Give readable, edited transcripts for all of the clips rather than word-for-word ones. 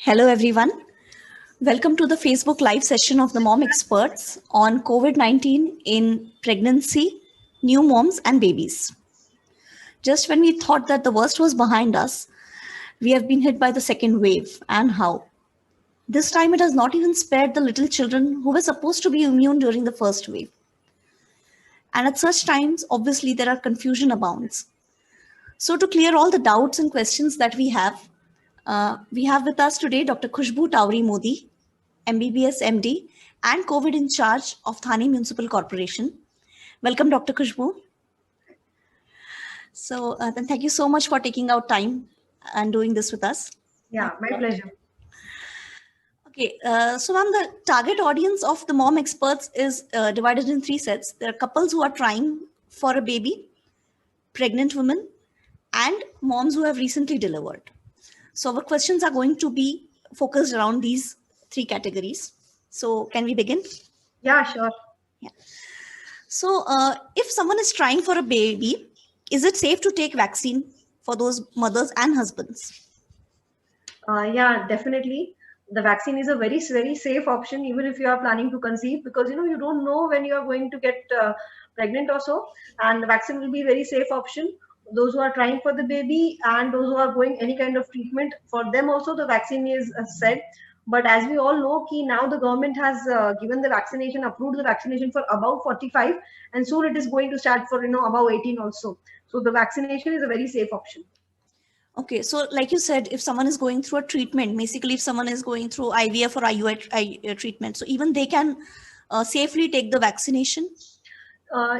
Hello, everyone. Welcome to the Facebook Live session of the Mom Experts on COVID 19 in pregnancy, new moms, and babies. Just when we thought that the worst was behind us, we have been hit by the second wave, and how. This time it has not even spared the little children who were supposed to be immune during the first wave. And at such times, obviously, there are confusion abounds. So, to clear all the doubts and questions that we have with us today Dr. Khushbu Tauri Modi, MBBS MD, and COVID in charge of Thane Municipal Corporation. Welcome, Dr. Khushbu. So, then thank you so much for taking out time and doing this with us. Yeah, my pleasure. Okay, so ma'am, the target audience of the Mom Experts is divided in three sets. There are couples who are trying for a baby, pregnant women, and moms who have recently delivered. So our questions are going to be focused around these three categories. So can we begin? Yeah, sure. Yeah. So if someone is trying for a baby, is it safe to take vaccine for those mothers and husbands? Yeah, definitely. The vaccine is a very safe option, even if you are planning to conceive, because you don't know when you are going to get pregnant or so, and the vaccine will be a very safe option. Those who are trying for the baby and those who are going any kind of treatment, for them also the vaccine is said. But as we all know, now the government has given the vaccination, approved the vaccination for above 45, and soon it is going to start for above 18 also. So the vaccination is a very safe option. Okay, so like you said, if someone is going through a treatment, basically if someone is going through IVF or IUI treatment, so even they can safely take the vaccination?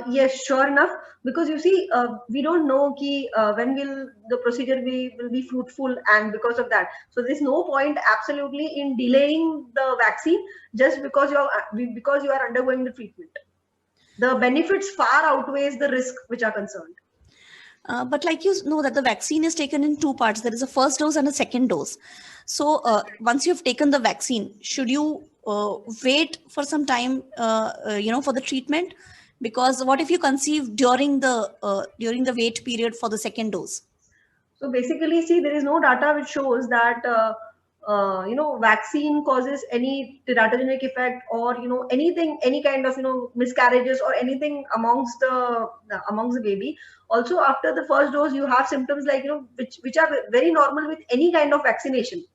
Yes, sure enough. Because you see, we don't know when will the procedure will be fruitful, and because of that, so there's no point absolutely in delaying the vaccine just because you are undergoing the treatment. The benefits far outweighs the risk which are concerned. But like you know that the vaccine is taken in two parts. There is a first dose and a second dose. So once you've taken the vaccine, should you wait for some time, for the treatment? Because what if you conceive during the wait period for the second dose? So basically, see, there is no data which shows that vaccine causes any teratogenic effect, or anything, any kind of miscarriages or anything amongst the baby. Also, after the first dose, you have symptoms like which are very normal with any kind of vaccination,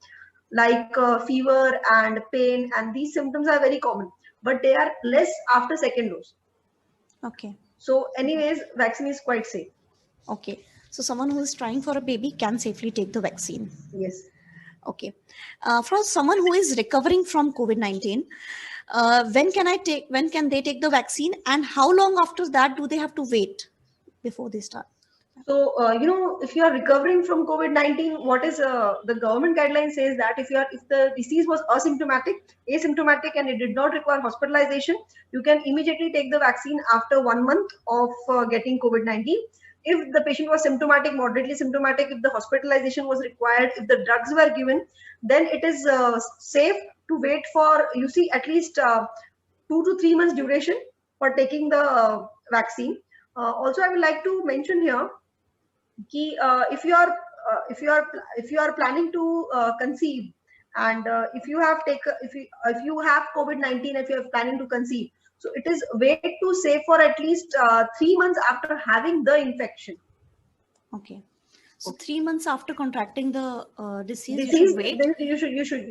like fever and pain, and these symptoms are very common, but they are less after second dose. Okay. So, anyways, vaccine is quite safe. Okay. So someone who is trying for a baby can safely take the vaccine. Yes. Okay. For someone who is recovering from COVID-19, when can they take the vaccine, and how long after that do they have to wait before they start? So, if you are recovering from COVID-19, what is the government guideline says that if the disease was asymptomatic, and it did not require hospitalization, you can immediately take the vaccine after 1 month of getting COVID-19. If the patient was symptomatic, moderately symptomatic, if the hospitalization was required, if the drugs were given, then it is safe to wait for, at least 2 to 3 months duration for taking the vaccine. Also, I would like to mention here, if you are planning to conceive, and if you have COVID-19, if you are planning to conceive, so it is way too safe for at least 3 months after having the infection. Okay. So 3 months after contracting the disease, you Disease, should wait. then you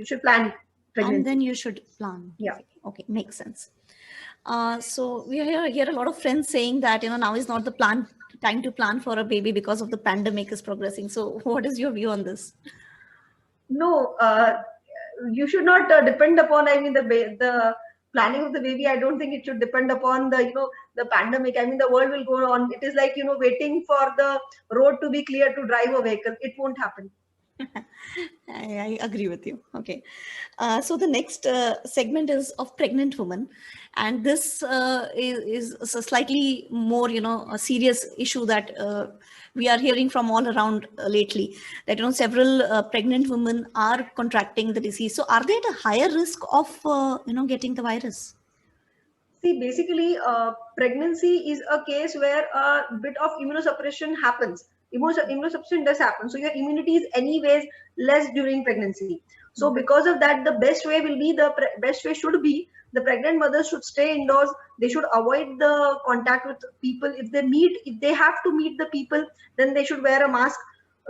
should plan pregnancy. And then you should plan. Yeah. Okay, makes sense. So we hear a lot of friends saying that now is not the time to plan for a baby because of the pandemic is progressing. So what is your view on this? No, you should not depend upon, I mean, the planning of the baby. I don't think it should depend upon the pandemic. I mean, the world will go on. It is like waiting for the road to be clear to drive a vehicle. It won't happen. I agree with you. Okay. So the next segment is of pregnant women. And this is a slightly more, a serious issue that we are hearing from all around lately, that, several pregnant women are contracting the disease. So are they at a higher risk of, getting the virus? See, basically, pregnancy is a case where a bit of immunosuppression happens. Immunosuppression does happen. So your immunity is anyways less during pregnancy. So because of that, the best way should be the pregnant mothers should stay indoors. They should avoid the contact with people. If they have to meet the people, then they should wear a mask.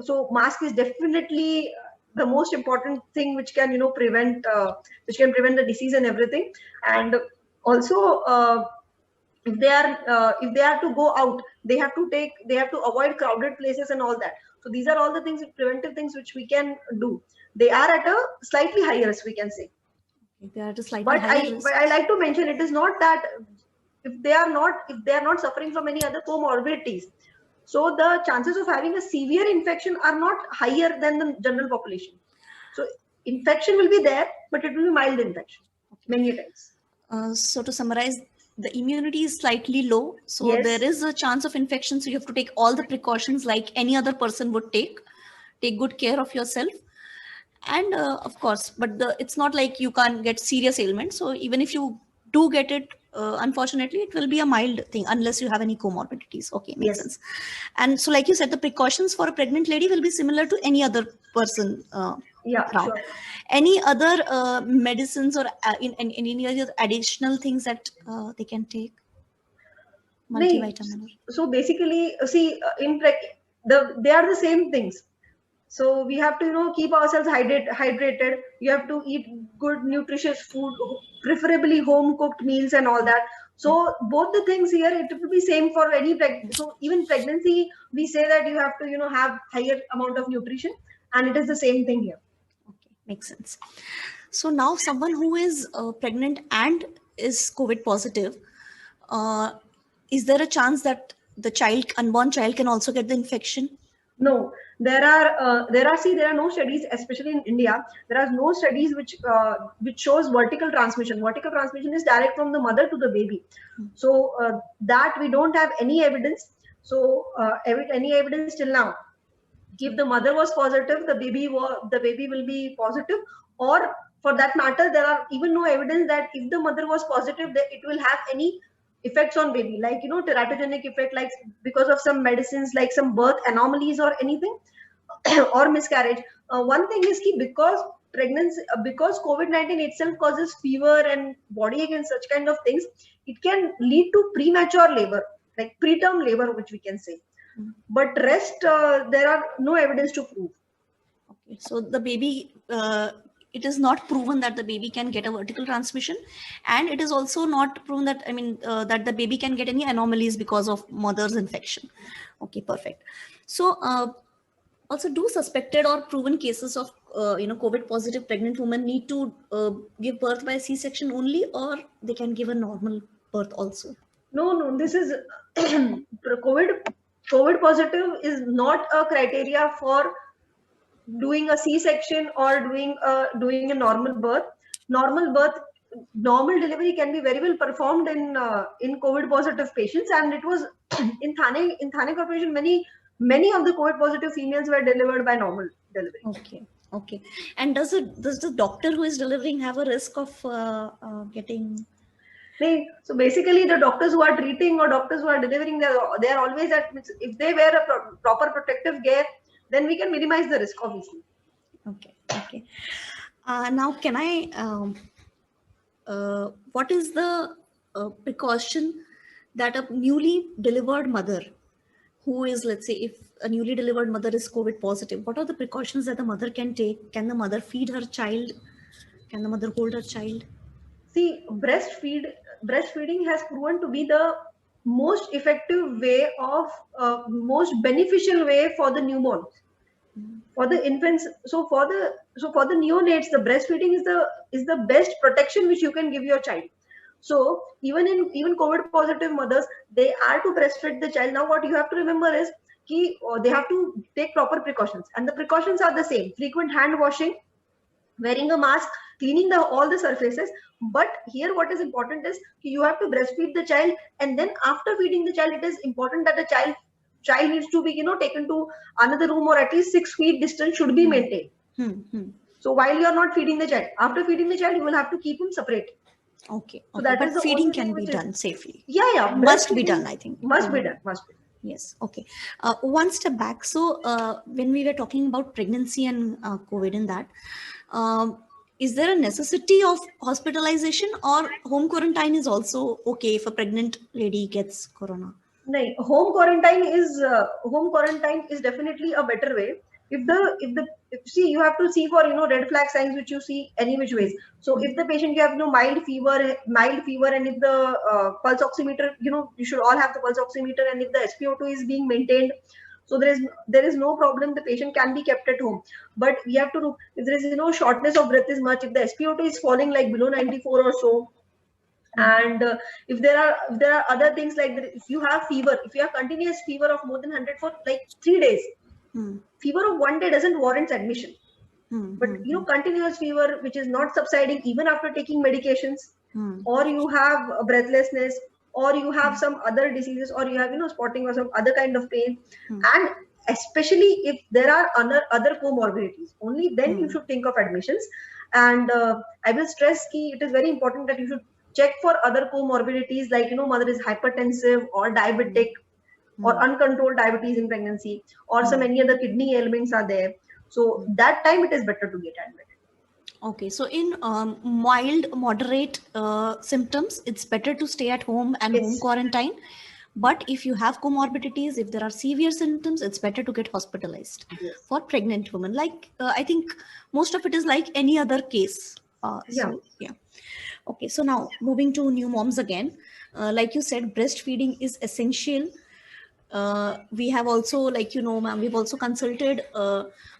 So mask is definitely the most important thing which can prevent the disease and everything. And also if they are to go out, they have to avoid crowded places and all that. So these are all the things, preventive things, which we can do. They are at a slightly higher risk, we can say. They are at a slightly But higher risk. I like to mention, it is not that if they are not suffering from any other comorbidities, so the chances of having a severe infection are not higher than the general population. So infection will be there, but it will be mild infection many times. So to summarize, the immunity is slightly low, so Yes. there is a chance of infection. So you have to take all the precautions like any other person would take. Take good care of yourself, and of course, but it's not like you can't get serious ailments. So even if you do get it, unfortunately, it will be a mild thing unless you have any comorbidities. Okay, makes Yes. sense. And so, like you said, the precautions for a pregnant lady will be similar to any other person. Yeah, around. sure. Any other medicines or in any other additional things that they can take? Multivitamin. So basically, see, they are the same things. So we have to keep ourselves hydrated. You have to eat good nutritious food, preferably home cooked meals and all that. So both the things here, it will be same for any so even pregnancy, we say that you have to have higher amount of nutrition, and it is the same thing here. Okay, makes sense. So now someone who is pregnant and is COVID positive, is there a chance that the unborn child can also get the infection? No, there are no studies, especially in India. There are no studies which shows vertical transmission. Vertical transmission is direct from the mother to the baby. So that we don't have any evidence. So any evidence till now, if the mother was positive, the baby will be positive, or for that matter, there are even no evidence that if the mother was positive, that it will have any effects on baby, like teratogenic effect, like because of some medicines, like some birth anomalies or anything, or miscarriage. One thing is key, because pregnancy, because COVID-19 itself causes fever and body ache and such kind of things, it can lead to premature labor, like preterm labor, which we can say. But rest, there are no evidence to prove. Okay, so the baby, it is not proven that the baby can get a vertical transmission, and it is also not proven that that the baby can get any anomalies because of mother's infection. Okay, perfect. So also, do suspected or proven cases of COVID positive pregnant women need to give birth by C-section only, or they can give a normal birth also? No, this is COVID positive is not a criteria for doing a C-section or doing a normal birth. Normal delivery can be very well performed in COVID positive patients, and it was in Thane Corporation, many of the COVID positive females were delivered by normal delivery. Okay. And does the doctor who is delivering have a risk of getting? So basically, the doctors who are treating or doctors who are delivering, they are always if they wear a proper protective gear, then we can minimize the risk, obviously. Okay. Now, can I? What is the precaution that a newly delivered mother, who is, let's say, if a newly delivered mother is COVID positive, what are the precautions that the mother can take? Can the mother feed her child? Can the mother hold her child? See, breastfeeding has proven to be the most effective way of most beneficial way for the newborns, for the infants. So for the neonates, the breastfeeding is the best protection which you can give your child. So even COVID positive mothers, they are to breastfeed the child. Now what you have to remember is they have to take proper precautions, and the precautions are the same: frequent hand washing, wearing a mask, cleaning all the surfaces. But here what is important is you have to breastfeed the child, and then after feeding the child, it is important that the child needs to be taken to another room, or at least 6 feet distance should be maintained. So while you are not feeding the child, after feeding the child, you will have to keep him separate. Okay. So that but feeding can be done safely. Yeah. Must be done, I think. Must be done. Yes. Okay. One step back. So, when we were talking about pregnancy and COVID and that, is there a necessity of hospitalization, or home quarantine is also okay if a pregnant lady gets corona? No, home quarantine is definitely a better way. See, you have to see for red flag signs which you see any which ways. So if the patient you have mild fever, and if the pulse oximeter, you should all have the pulse oximeter, and if the SpO2 is being maintained, so there is no problem. The patient can be kept at home. But we have to do, if there is shortness of breath is much, if the SpO2 is falling like below 94 or so, and if there are other things like that, if you have fever, if you have continuous fever of more than 100 for like 3 days, Hmm. fever of 1 day doesn't warrant admission. Hmm. But continuous fever which is not subsiding even after taking medications, Hmm. or you have breathlessness, or you have some other diseases, or you have spotting or some other kind of pain, and especially if there are other comorbidities, only then you should think of admissions. And I will stress key, it is very important that you should check for other comorbidities, like mother is hypertensive or diabetic, or uncontrolled diabetes in pregnancy, or some any other kidney ailments are there. So that time it is better to get admitted. Okay, so in mild, moderate symptoms, it's better to stay at home and home Yes. quarantine. But if you have comorbidities, if there are severe symptoms, it's better to get hospitalized Yes. for pregnant women. Like, I think most of it is like any other case. Yeah. So, yeah. Okay, so now moving to new moms again. Like you said, breastfeeding is essential. We have also, like, ma'am, we've also consulted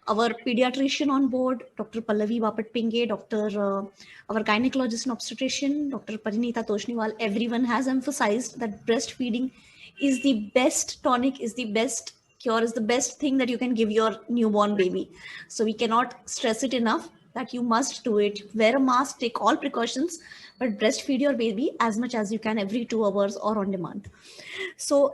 our pediatrician on board, Dr. Pallavi Bapat Pinge, our gynecologist and obstetrician, Dr. Parinita Toshniwal. Everyone has emphasized that breastfeeding is the best tonic, is the best cure, is the best thing that you can give your newborn baby. So we cannot stress it enough that you must do it. Wear a mask, take all precautions, but breastfeed your baby as much as you can every 2 hours or on demand. So,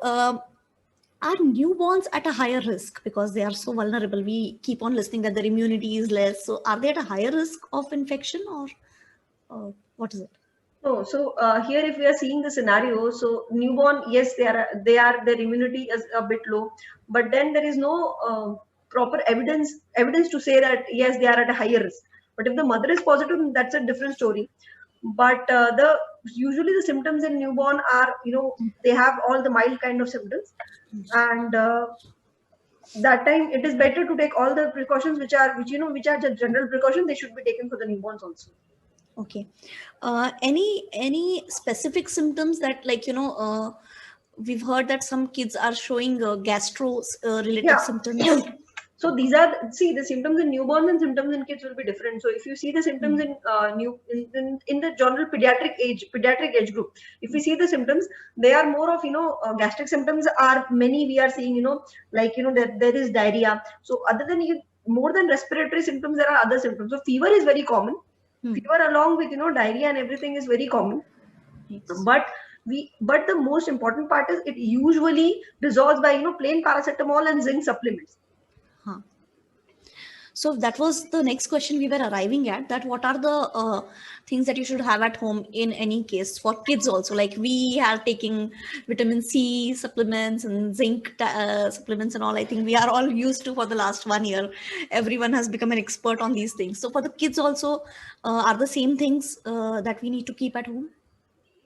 are newborns at a higher risk because they are so vulnerable? We keep on listening that their immunity is less. So, are they at a higher risk of infection, or what is it? No, so here if we are seeing the scenario, so newborn, yes, they are their immunity is a bit low, but then there is no proper evidence to say that yes, they are at a higher risk. But if the mother is positive, that's a different story. But the usually the symptoms in newborn are, they have all the mild kind of symptoms, and that time it is better to take all the precautions which are just general precautions. They should be taken for the newborns also. Okay. Any specific symptoms that, like, we've heard that some kids are showing gastro related Yeah. symptoms. So these are, see, the symptoms in newborns and symptoms in kids will be different. So if you see the symptoms in in the general pediatric age group, if we see the symptoms, they are more of gastric symptoms are many we are seeing, like there is diarrhea. So other than more than respiratory symptoms, there are other symptoms. So fever is very common. Fever along with diarrhea and everything is very common. Yes. But the most important part is it usually resolves by plain paracetamol and zinc supplements. Huh. So that was the next question we were arriving at, that what are the things that you should have at home in any case for kids also, like we are taking vitamin C supplements and zinc supplements and all. I think we are all used to for the last 1 year. Everyone has become an expert on these things. So for the kids also, are the same things that we need to keep at home?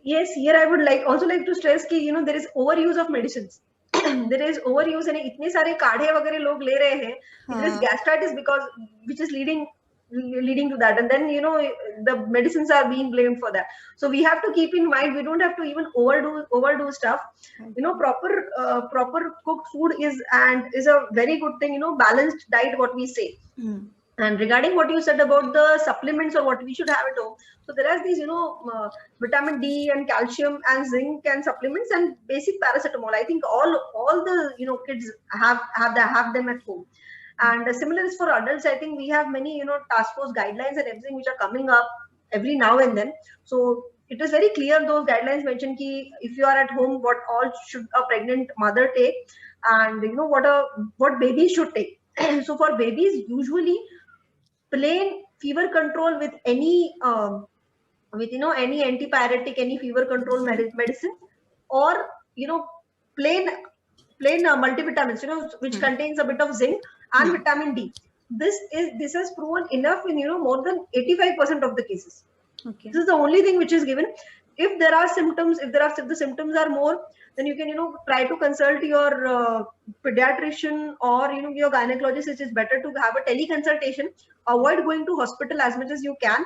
Yes, here I would also like to stress कि there is overuse of medicines. There is overuse and इतने सारे काढ़े वगैरह लोग ले रहे हैं. There is gastritis because which is leading to that, and then the medicines are being blamed for that. So we have to keep in mind, we don't have to even overdo stuff. Proper cooked food is a very good thing. Balanced diet, what we say. And regarding what you said about the supplements or what we should have at home, so there are these, vitamin D and calcium and zinc and supplements and basic paracetamol. I think all the kids have them at home. And similar is for adults. I think we have many task force guidelines and everything which are coming up every now and then. So it is very clear, those guidelines mention ki if you are at home, what all should a pregnant mother take, and what babies should take. So for babies, usually plain fever control with any any antipyretic, any fever control medicine, or plain plain multivitamins, which contains a bit of zinc and vitamin D. This has proven enough in more than 85% of the cases. Okay. This is the only thing which is given. If there are symptoms, if the symptoms are more, then you can try to consult your pediatrician or your gynecologist. It is better to have a teleconsultation. Avoid going to hospital as much as you can.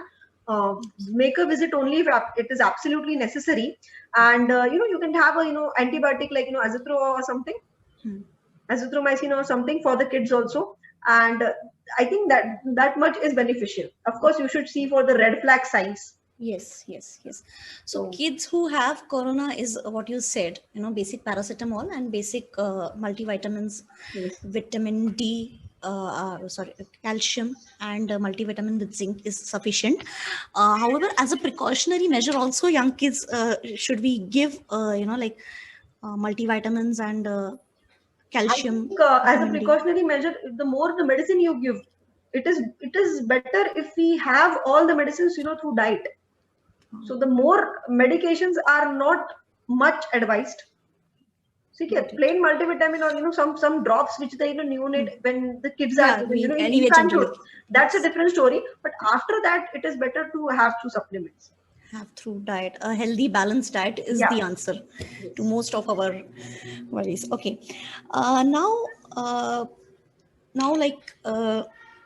Make a visit only if it is absolutely necessary, and you can have a antibiotic like azithro or something, azithromycin or something for the kids also, and I think that much is beneficial. Of course, you should see for the red flag signs. Yes. So kids who have corona is what you said, basic paracetamol and basic multivitamins, vitamin D, calcium and multivitamin with zinc is sufficient. However, as a precautionary measure, also young kids should we give multivitamins and calcium. As a precautionary measure, the more the medicine you give, it is better if we have all the medicines through diet. So the more medications are not much advised. See, plain multivitamin or some drops which they neonate when the kids are infanthood. That's a different story. But after that, it is better to have through supplements. Have through diet. A healthy, balanced diet is the answer to most of our worries. Okay. Now,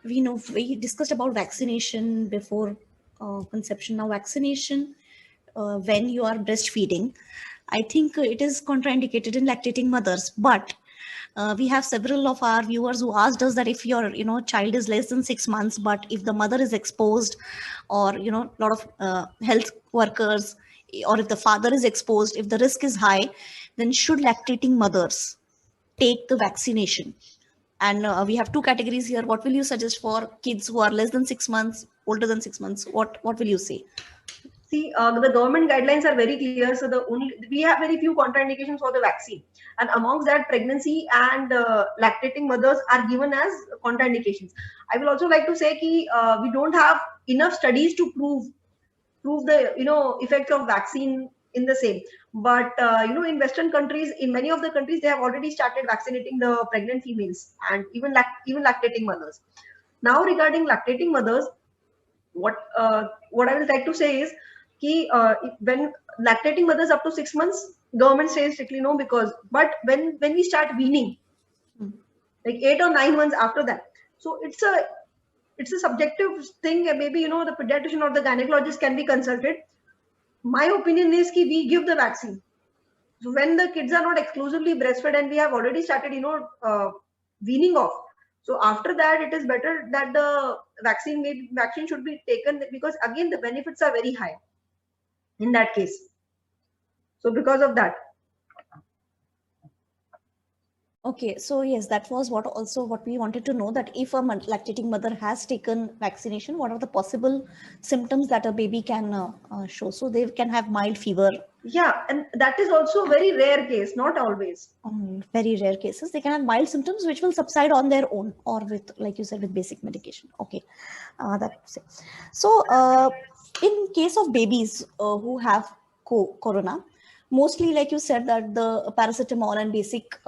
we discussed about vaccination before conception. Now, vaccination when you are breastfeeding, I think it is contraindicated in lactating mothers. But we have several of our viewers who asked us that if your child is less than 6 months, but if the mother is exposed, or a lot of health workers, or if the father is exposed, if the risk is high, then should lactating mothers take the vaccination? And we have two categories here. What will you suggest for kids who are less than 6 months, older than 6 months? What will you say? See, the government guidelines are very clear. So we have very few contraindications for the vaccine, and amongst that, pregnancy and lactating mothers are given as contraindications. I will also like to say that we don't have enough studies to prove the effect of vaccine in the same. But in Western countries, in many of the countries, they have already started vaccinating the pregnant females and even lactating mothers. Now, regarding lactating mothers, what I would like to say is, when lactating mothers up to 6 months, government says strictly no, but when we start weaning, like 8 or 9 months after that, so it's a subjective thing. Maybe the pediatrician or the gynecologist can be consulted. My opinion is that we give the vaccine. So when the kids are not exclusively breastfed and we have already started weaning off, so after that, it is better that the vaccine should be taken, because again the benefits are very high in that case. So because of that. Okay, so yes, that was what we wanted to know, that if a lactating mother has taken vaccination, what are the possible symptoms that a baby can show? So they can have mild fever. Yeah, and that is also very rare case, not always. Very rare cases. They can have mild symptoms which will subside on their own, or with, like you said, with basic medication. Okay, that's it. So in case of babies who have corona, mostly, like you said, that the paracetamol and basic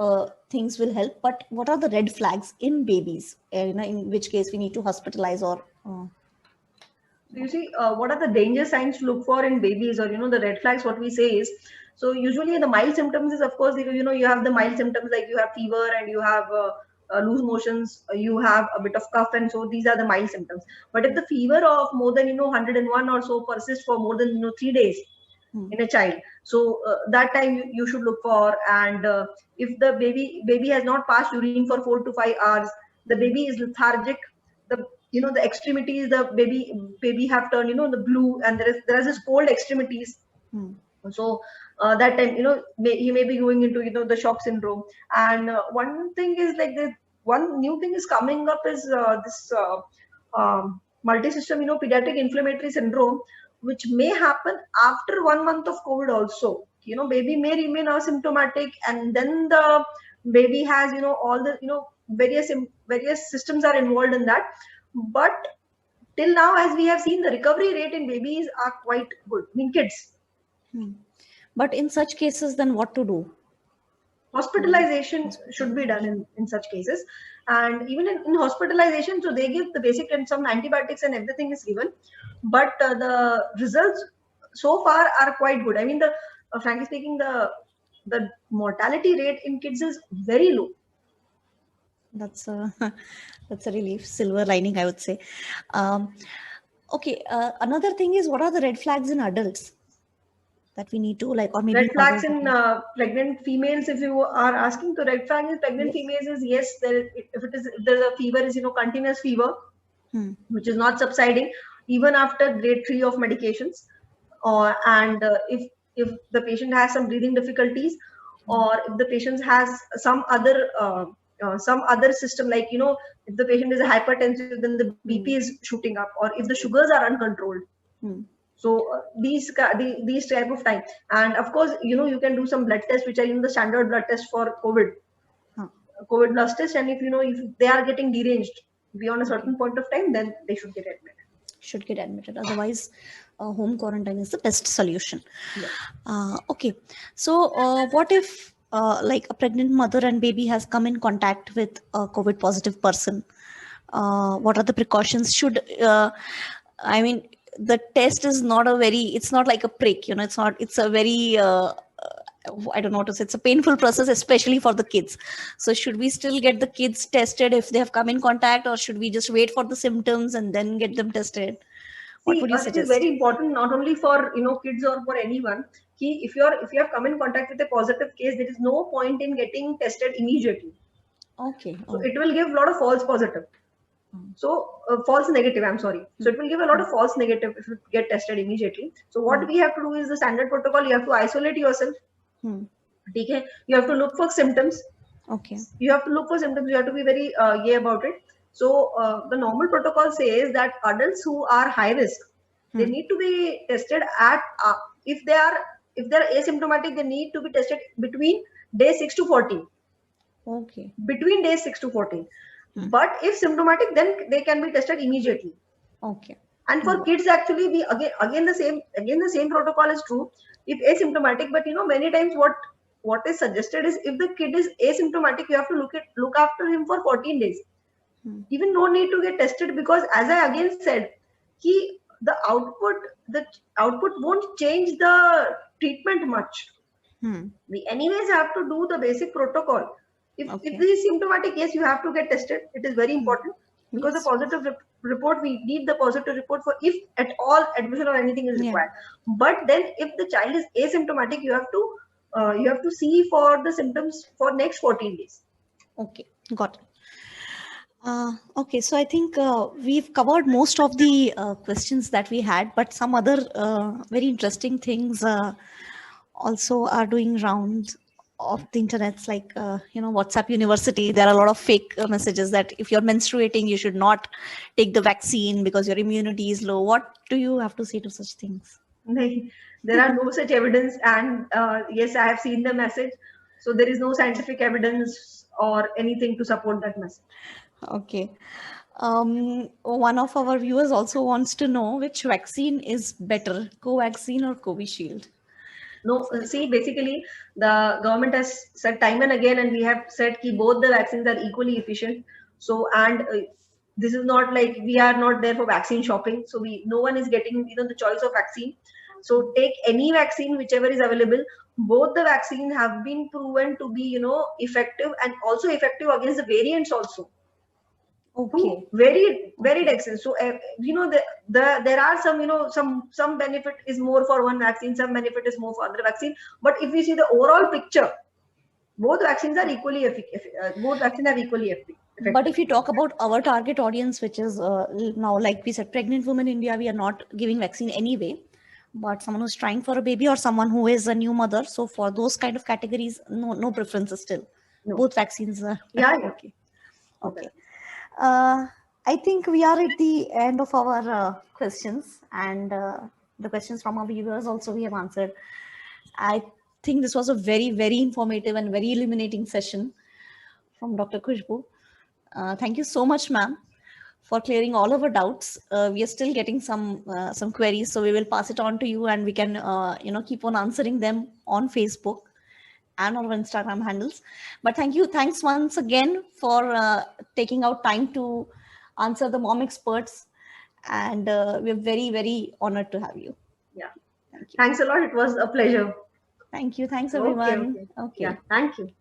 things will help. But what are the red flags in babies? In which case we need to hospitalize or. So you see, what are the danger signs to look for in babies, or the red flags? What we say is, so usually the mild symptoms is, of course, you have the mild symptoms like you have fever and you have loose motions, you have a bit of cough, and so these are the mild symptoms. But if the fever of more than 101 or so persists for more than 3 days in a child, so that time you should look for. And if the baby has not passed urine for 4 to 5 hours, the baby is lethargic, the extremities, the baby have turned the blue, and there is this cold extremities. So that time he may be going into the shock syndrome. And one thing is like this, one new thing is coming up is this multi-system pediatric inflammatory syndrome, which may happen after 1 month of COVID also. Baby may remain asymptomatic, and then the baby has all the various systems are involved in that. But till now, as we have seen, the recovery rate in babies are quite good in kids. But in such cases, then what to do? Hospitalization should be done in such cases. And even in hospitalization, so they give the basic and some antibiotics and everything is given. But the results so far are quite good. I mean, frankly speaking, the mortality rate in kids is very low. That's a that's a relief, silver lining, I would say. Okay, another thing is, what are the red flags in adults that we need to like, or maybe Red flags mothers? in pregnant females, if you are asking, the red flag in pregnant Yes. females is yes, if there's a fever is continuous fever, which is not subsiding even after grade 3 of medications, or and if the patient has some breathing difficulties, or if the patient has some other system, like if the patient is hypertensive, then the BP is shooting up, or if the sugars are uncontrolled. So these type of time, and of course you can do some blood tests, which are the standard blood test for COVID blood test, and if they are getting deranged beyond a certain point of time, then they should get admitted. Otherwise, home quarantine is the best solution. Yeah. Okay, so what if like a pregnant mother and baby has come in contact with a COVID positive person? What are the precautions? I mean, the test is not it's not like a prick, it's a very I don't know what to say. It's a painful process, especially for the kids. So should we still get the kids tested if they have come in contact, or should we just wait for the symptoms and then get them tested? What would you It is suggest? very important, not only for kids or for anyone. If you have come in contact with a positive case, there is no point in getting tested immediately. Okay. So it will give a lot of false positive. So false negative, I'm sorry. So it will give a lot of false negative if you get tested immediately. So what we have to do is the standard protocol. You have to isolate yourself. Okay. You have to look for symptoms. Okay. You have to look for symptoms. You have to be very gay about it. So the normal protocol says that adults who are high risk, they need to be tested at if they're asymptomatic, they need to be tested between day 6 to 14. Okay. Between day 6 to 14. But if symptomatic, then they can be tested immediately. Okay. And for kids, actually, we again the same protocol is true. If asymptomatic, but many times what is suggested is, if the kid is asymptomatic, you have to look after him for 14 days. Even no need to get tested, because as I again said, the output won't change the treatment much. We anyways have to do the basic protocol. If this is symptomatic, yes, you have to get tested. It is very important, because the positive report, we need the positive report for if at all admission or anything is required. But then if the child is asymptomatic, you have to see for the symptoms for next 14 days. Okay, got it. Okay, so I think we've covered most of the questions that we had, but some other very interesting things also are doing rounds of the internets, like WhatsApp University. There are a lot of fake messages that if you're menstruating, you should not take the vaccine because your immunity is low. What do you have to say to such things? There are no such evidence, and yes, I have seen the message. So there is no scientific evidence or anything to support that message. Okay. One of our viewers also wants to know which vaccine is better, Covaxin or Covishield? No, see, basically, the government has said time and again, and we have said that both the vaccines are equally efficient. So, and this is not like we are not there for vaccine shopping. So, no one is getting the choice of vaccine. So, take any vaccine, whichever is available. Both the vaccines have been proven to be effective, and also effective against the variants also. Okay. Very excellent. So there are some benefit is more for one vaccine, some benefit is more for other vaccine. But if we see the overall picture, both vaccines are equally effective. But if you talk about our target audience, which is now, like we said, pregnant women in India, we are not giving vaccine anyway. But someone who's trying for a baby, or someone who is a new mother, so for those kind of categories, no preferences still. No. Both vaccines are okay. I think we are at the end of our questions, and the questions from our viewers also we have answered. I think this was a very, very informative and very illuminating session from Dr. Khushbu. Thank you so much, ma'am, for clearing all of our doubts. We are still getting some queries, so we will pass it on to you, and we can keep on answering them on Facebook. and our Instagram handles. But thanks once again for taking out time to answer the mom experts, and we're very, very honored to have you. Yeah. Thank you. Thanks a lot. It was a pleasure. Thank you. Thanks Okay. everyone. Okay. Yeah. Okay. Thank you.